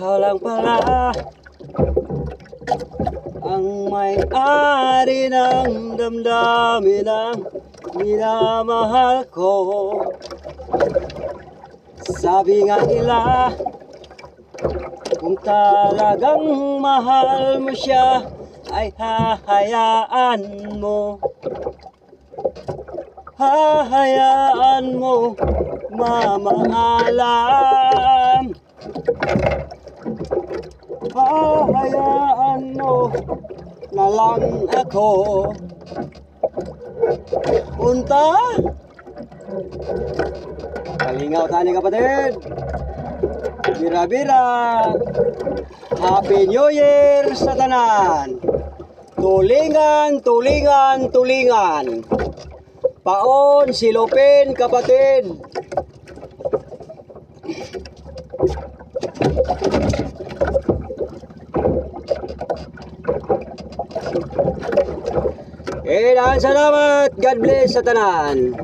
Ikaw lang pala ang may-ari ng damdamin ng minamahal ko. Sabi nga nila, kung talagang mahal mo siya, ay hahayaan mo. Hahayaan mo mamaalam. Hahayaan mo na lang ako punta. Kalingaw tani kapatid. Bira-bira. Happy New Year sa tanan. Tulingan, tulingan, tulingan. Paon, silupin kapatid. Salamat. God bless sa tanan.